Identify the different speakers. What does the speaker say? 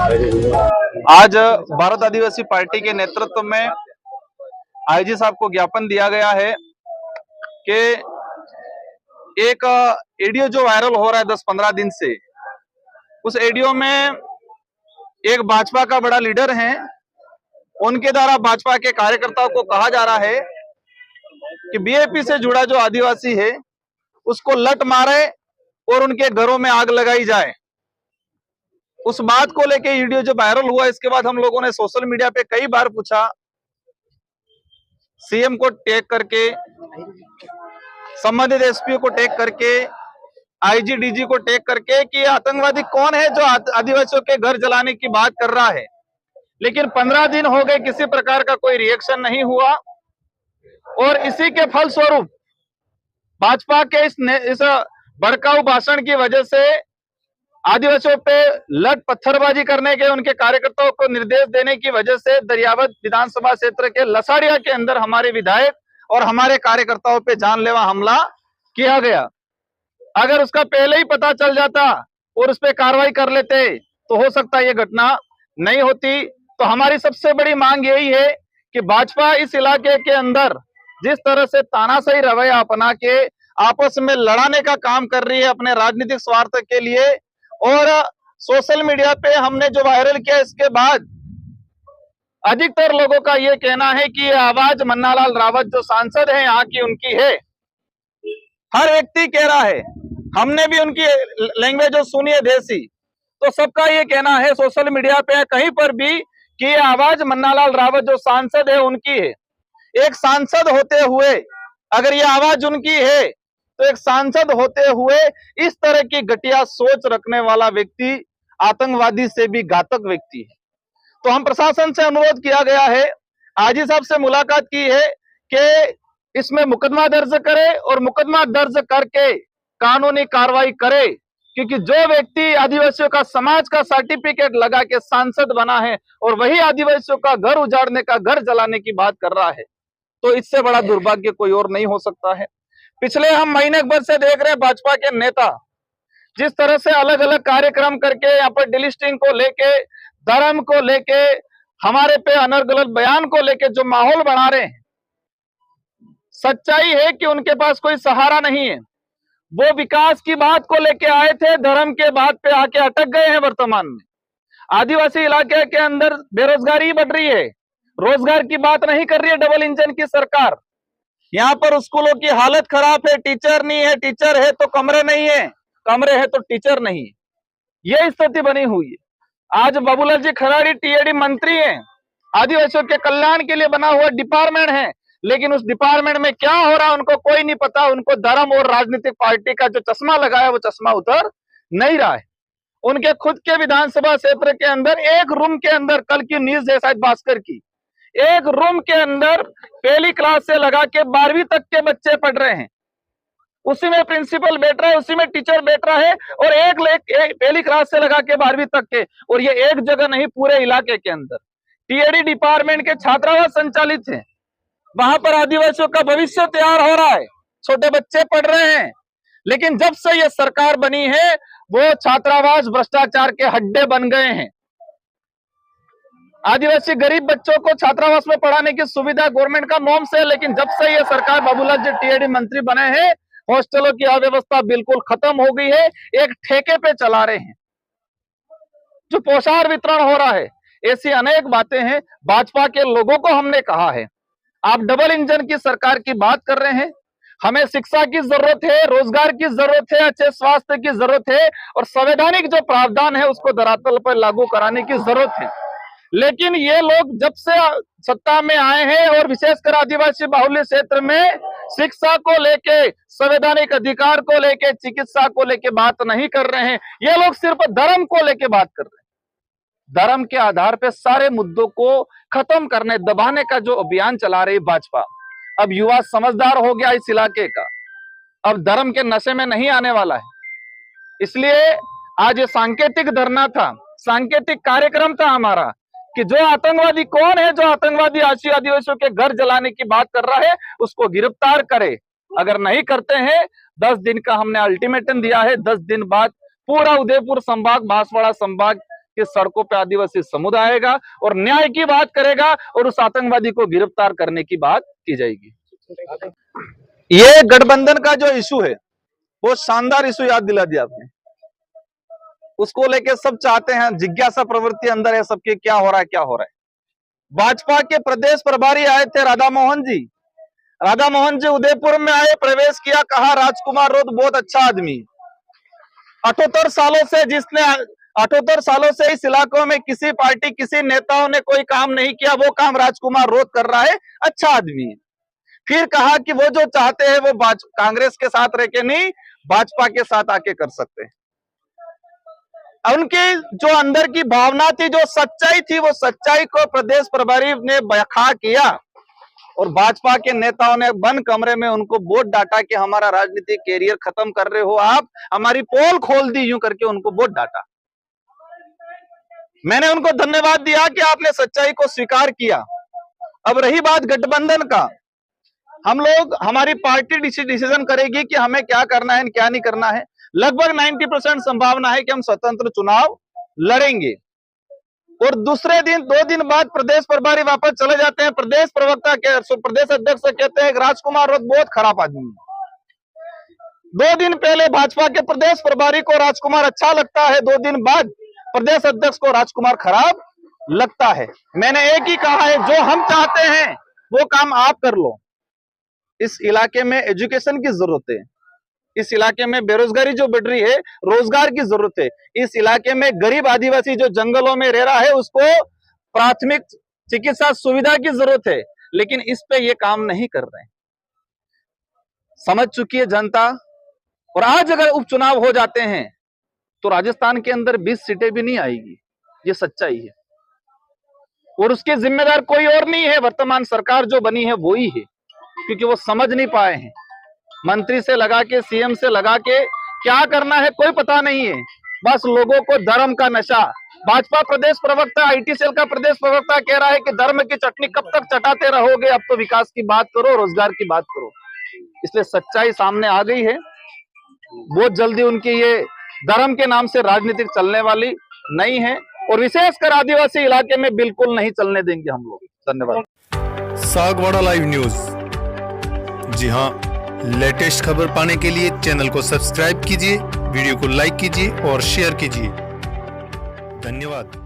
Speaker 1: आज भारत आदिवासी पार्टी के नेतृत्व में आईजी साहब को ज्ञापन दिया गया है कि एक ऑडियो जो वायरल हो रहा है 10-15 दिन से, उस ऑडियो में एक भाजपा का बड़ा लीडर है, उनके द्वारा भाजपा के कार्यकर्ताओं को कहा जा रहा है कि बीएपी से जुड़ा जो आदिवासी है उसको लट मारे और उनके घरों में आग लगाई जाए। उस बात को लेके वीडियो जब वायरल हुआ, इसके बाद हम लोगों ने सोशल मीडिया पे कई बार पूछा, सीएम को टैग करके, संबंधित एसपी को टैग करके, आईजी डीजी को टैग करके कि आतंकवादी कौन है जो आदिवासियों के घर जलाने की बात कर रहा है। लेकिन 15 दिन हो गए, किसी प्रकार का कोई रिएक्शन नहीं हुआ और इसी के फलस्वरूप भाजपा के इस भड़काऊ भाषण की वजह से आदिवासियों पे लट पत्थरबाजी करने के, उनके कार्यकर्ताओं को निर्देश देने की वजह से दरियावत विधानसभा क्षेत्र के लसाड़िया के अंदर हमारे विधायक और हमारे कार्यकर्ताओं पे जानलेवा हमला किया गया। अगर उसका पहले ही पता चल जाता और उस पर कार्रवाई कर लेते तो हो सकता है ये घटना नहीं होती। तो हमारी सबसे बड़ी मांग यही है कि भाजपा इस इलाके के अंदर जिस तरह से तानाशाही रवैया अपना के आपस में लड़ाने का काम कर रही है अपने राजनीतिक स्वार्थ के लिए, और सोशल मीडिया पे हमने जो वायरल किया इसके बाद अधिकतर लोगों का ये कहना है कि ये आवाज मन्नालाल रावत जो सांसद है यहाँ की, उनकी है। हर व्यक्ति कह रहा है, हमने भी उनकी लैंग्वेज जो सुनी है देसी, तो सबका ये कहना है सोशल मीडिया पे कहीं पर भी कि ये आवाज मन्नालाल रावत जो सांसद है उनकी है। एक सांसद होते हुए अगर ये आवाज उनकी है तो एक सांसद होते हुए इस तरह की घटिया सोच रखने वाला व्यक्ति आतंकवादी से भी घातक व्यक्ति है। तो हम प्रशासन से अनुरोध किया गया है, आईजी साहब से मुलाकात की है कि इसमें मुकदमा दर्ज करे और मुकदमा दर्ज करके कानूनी कार्रवाई करे, क्योंकि जो व्यक्ति आदिवासियों का समाज का सर्टिफिकेट लगा के सांसद बना है और वही आदिवासियों का घर उजाड़ने का, घर जलाने की बात कर रहा है, तो इससे बड़ा दुर्भाग्य कोई और नहीं हो सकता है। पिछले हम महीने भर से देख रहे हैं भाजपा के नेता जिस तरह से अलग अलग कार्यक्रम करके यहाँ पर डिलिस्टिंग को लेके, धर्म को लेके, हमारे पे अनर्गल बयान को लेके जो माहौल बना रहे हैं, सच्चाई है कि उनके पास कोई सहारा नहीं है। वो विकास की बात को लेके आए थे, धर्म के बात पे आके अटक गए हैं। वर्तमान में आदिवासी इलाके के अंदर बेरोजगारी बढ़ रही है, रोजगार की बात नहीं कर रही है डबल इंजन की सरकार। यहाँ पर स्कूलों की हालत खराब है, टीचर नहीं है, टीचर है तो कमरे नहीं है, कमरे है तो टीचर नहीं है, ये स्थिति बनी हुई है। आज बाबूलाल जी खराड़ी टीएडी मंत्री हैं, आदिवासियों के कल्याण के लिए बना हुआ डिपार्टमेंट है, लेकिन उस डिपार्टमेंट में क्या हो रहा है उनको कोई नहीं पता। उनको धर्म और राजनीतिक पार्टी का जो चश्मा लगाया वो चश्मा उतर नहीं रहा है। उनके खुद के विधानसभा क्षेत्र के अंदर एक रूम के अंदर, कल की न्यूज है शायद भास्कर की, एक रूम के अंदर पहली क्लास से लगा के 12वीं तक के बच्चे पढ़ रहे हैं, उसी में प्रिंसिपल बैठ रहा है, उसी में टीचर बैठ रहा है, और एक पहली क्लास से लगा के 12वीं तक के, और ये एक जगह नहीं पूरे इलाके के अंदर टीएडी डिपार्टमेंट के छात्रावास संचालित हैं। वहां पर आदिवासियों का भविष्य तैयार हो रहा है, छोटे बच्चे पढ़ रहे हैं। लेकिन जब से ये सरकार बनी है वो छात्रावास भ्रष्टाचार के हड्डे बन गए हैं। आदिवासी गरीब बच्चों को छात्रावास में पढ़ाने की सुविधा गवर्नमेंट का नॉर्म से है, लेकिन जब से ये सरकार बाबूलाल जी टीएडी मंत्री बने हैं हॉस्टलों की अव्यवस्था बिल्कुल खत्म हो गई है, एक ठेके पे चला रहे हैं। जो पोषाहार वितरण हो रहा है, ऐसी अनेक बातें हैं। भाजपा के लोगों को हमने कहा है, आप डबल इंजन की सरकार की बात कर रहे हैं, हमें शिक्षा की जरूरत है, रोजगार की जरूरत है, अच्छे स्वास्थ्य की जरूरत है, और संवैधानिक जो प्रावधान है उसको धरातल पर लागू कराने की जरूरत है। लेकिन ये लोग जब से सत्ता में आए हैं और विशेषकर आदिवासी बाहुल्य क्षेत्र में शिक्षा को लेके, संवैधानिक अधिकार को लेके, चिकित्सा को लेके बात नहीं कर रहे हैं। ये लोग सिर्फ धर्म को लेके बात कर रहे हैं। धर्म के आधार पे सारे मुद्दों को खत्म करने, दबाने का जो अभियान चला रही भाजपा। अब युवा समझदार हो गया इस इलाके का, अब धर्म के नशे में नहीं आने वाला है। इसलिए आज ये सांकेतिक धरना था, सांकेतिक कार्यक्रम था हमारा कि जो आतंकवादी कौन है, जो आतंकवादी आदिवासियों के घर जलाने की बात कर रहा है उसको गिरफ्तार करे। अगर नहीं करते हैं 10 दिन का हमने अल्टीमेटम दिया है, 10 दिन बाद पूरा उदयपुर संभाग, बांसवाड़ा संभाग कि सड़कों पे आदिवासी समुदाय आएगा और न्याय की बात करेगा और उस आतंकवादी को गिरफ्तार करने की बात की जाएगी। ये गठबंधन का जो इशू है, वो शानदार इशू याद दिला दिया आपने। उसको लेके सब चाहते हैं, जिज्ञासा प्रवृत्ति अंदर है सबके, क्या हो रहा है क्या हो रहा है। भाजपा के प्रदेश प्रभारी आए थे राधा मोहन जी। राधा मोहन जी उदयपुर में आए, प्रवेश किया, कहा राजकुमार रोध बहुत अच्छा आदमी। 78 सालों से 78 सालों से इस इलाकों में किसी पार्टी किसी नेताओं ने कोई काम नहीं किया, वो काम राजकुमार रोध कर रहा है, अच्छा आदमी है। फिर कहा कि वो जो चाहते हैं वो कांग्रेस के साथ रह के नहीं, भाजपा के साथ आके कर सकते हैं। उनकी जो अंदर की भावना थी, जो सच्चाई थी, वो सच्चाई को प्रदेश प्रभारी ने बयां किया और भाजपा के नेताओं ने बंद कमरे में उनको वोट डांटा कि हमारा राजनीतिक कैरियर खत्म कर रहे हो आप, हमारी पोल खोल दी, यूं करके उनको वोट डांटा। मैंने उनको धन्यवाद दिया कि आपने सच्चाई को स्वीकार किया। अब रही बात गठबंधन का, हम लोग, हमारी पार्टी डिसीजन करेगी कि हमें क्या करना है क्या नहीं करना है। लगभग 90% संभावना है कि हम स्वतंत्र चुनाव लड़ेंगे। और दूसरे दिन 2 दिन बाद प्रदेश प्रभारी वापस चले जाते हैं। प्रदेश प्रवक्ता के प्रदेश अध्यक्ष कहते हैं राजकुमार रोध बहुत खराब आदमी है। 2 दिन पहले भाजपा के प्रदेश प्रभारी को राजकुमार अच्छा लगता है, 2 दिन बाद प्रदेश अध्यक्ष को राजकुमार खराब लगता है। मैंने एक ही कहा है, जो हम चाहते हैं वो काम आप कर लो। इस इलाके में एजुकेशन की जरूरत है, इस इलाके में बेरोजगारी जो बढ़ रही है, रोजगार की जरूरत है। इस इलाके में गरीब आदिवासी जो जंगलों में रह रहा है उसको प्राथमिक चिकित्सा सुविधा की जरूरत है, लेकिन इस पे ये काम नहीं कर रहे हैं। समझ चुकी है जनता। और आज अगर उपचुनाव हो जाते हैं तो राजस्थान के अंदर 20 सीटें भी नहीं आएगी, ये सच्चाई है। और उसके जिम्मेदार कोई और नहीं है, वर्तमान सरकार जो बनी है वो ही है, क्योंकि वो समझ नहीं पाए हैं। मंत्री से लगा के, सीएम से लगा के क्या करना है कोई पता नहीं है, बस लोगों को धर्म का नशा। भाजपा प्रदेश प्रवक्ता, आईटी सेल का प्रदेश प्रवक्ता कह रहा है कि धर्म की चटनी कब तक चटाते रहोगे, अब तो विकास की बात करो, रोजगार की बात करो। इसलिए सच्चाई सामने आ गई है। बहुत जल्दी उनकी ये धर्म के नाम से राजनीति चलने वाली नहीं है, और विशेषकर आदिवासी इलाके में बिल्कुल नहीं चलने देंगे हम लोग। धन्यवाद।
Speaker 2: सागवाड़ा लाइव न्यूज, जी हाँ, लेटेस्ट खबर पाने के लिए चैनल को सब्सक्राइब कीजिए, वीडियो को लाइक कीजिए और शेयर कीजिए। धन्यवाद।